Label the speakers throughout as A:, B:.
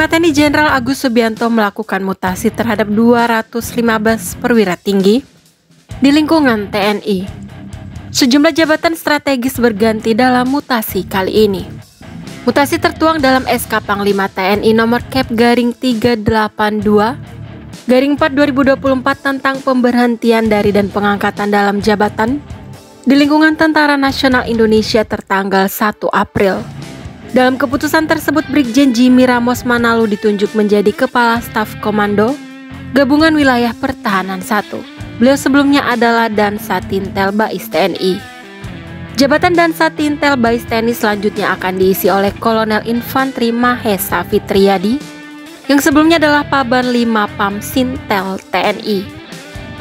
A: Panglima TNI Jenderal Agus Subianto melakukan mutasi terhadap 215 perwira tinggi di lingkungan TNI. Sejumlah jabatan strategis berganti dalam mutasi kali ini. Mutasi tertuang dalam SK Panglima TNI nomor Kep/382/4/2024 tentang pemberhentian dari dan pengangkatan dalam jabatan di lingkungan Tentara Nasional Indonesia tertanggal 1 April. Dalam keputusan tersebut, Brigjen Jimmy Ramos Manalu ditunjuk menjadi Kepala Staf Komando Gabungan Wilayah Pertahanan 1. Beliau sebelumnya adalah Dansatintel Bais TNI. Jabatan Dansatintel Bais TNI selanjutnya akan diisi oleh Kolonel Infantri Mahesa Fitriyadi yang sebelumnya adalah Paban 5 Pamsintel TNI.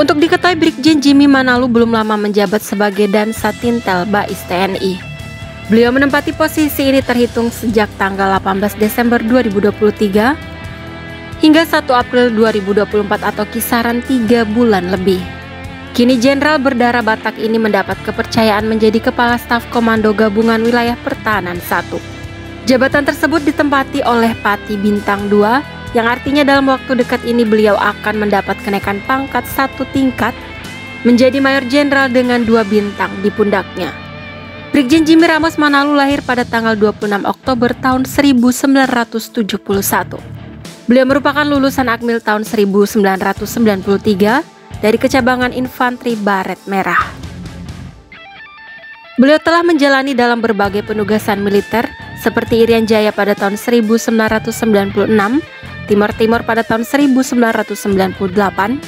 A: Untuk diketahui, Brigjen Jimmy Manalu belum lama menjabat sebagai Dansatintel Bais TNI. Beliau menempati posisi ini terhitung sejak tanggal 18 Desember 2023 hingga 1 April 2024 atau kisaran 3 bulan lebih. Kini Jenderal berdarah Batak ini mendapat kepercayaan menjadi Kepala Staf Komando Gabungan Wilayah Pertahanan 1. Jabatan tersebut ditempati oleh Pati Bintang 2, yang artinya dalam waktu dekat ini beliau akan mendapat kenaikan pangkat 1 tingkat menjadi Mayor Jenderal dengan 2 bintang di pundaknya. Brigjen Jimmy Ramos Manalu lahir pada tanggal 26 Oktober tahun 1971. Beliau merupakan lulusan Akmil tahun 1993 dari kecabangan Infantri Baret Merah. Beliau telah menjalani dalam berbagai penugasan militer seperti Irian Jaya pada tahun 1996, Timor Timur pada tahun 1998,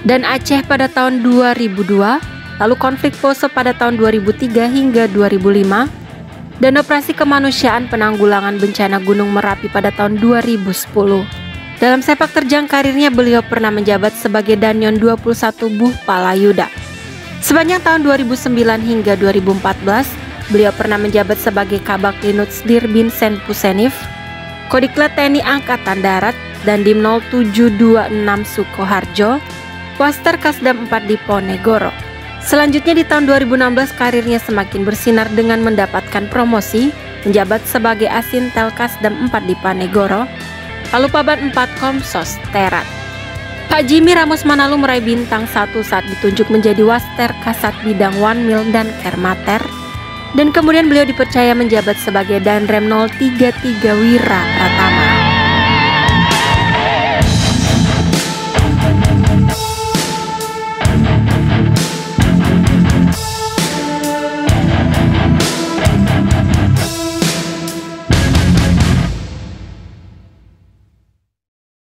A: dan Aceh pada tahun 2002, lalu konflik Poso pada tahun 2003 hingga 2005, dan operasi kemanusiaan penanggulangan bencana Gunung Merapi pada tahun 2010. Dalam sepak terjang karirnya, beliau pernah menjabat sebagai Danyon 21 Buh Palayuda. Sepanjang tahun 2009 hingga 2014, beliau pernah menjabat sebagai Kabak Linuts Dirbin Sen Pusenif, Kodiklat TNI Angkatan Darat, dan Dim 0726 Sukoharjo, Waster Kasdam 4 di Ponegoro. Selanjutnya di tahun 2016 karirnya semakin bersinar dengan mendapatkan promosi menjabat sebagai Asintel Kasdam 4 di Panegoro, lalu Paban 4 Komsos Terat. Pak Jimmy Ramos Manalu meraih bintang 1 saat ditunjuk menjadi Waster Kasat Bidang Wanmil dan Kermater, dan kemudian beliau dipercaya menjabat sebagai Danrem 033 Wira Pratama.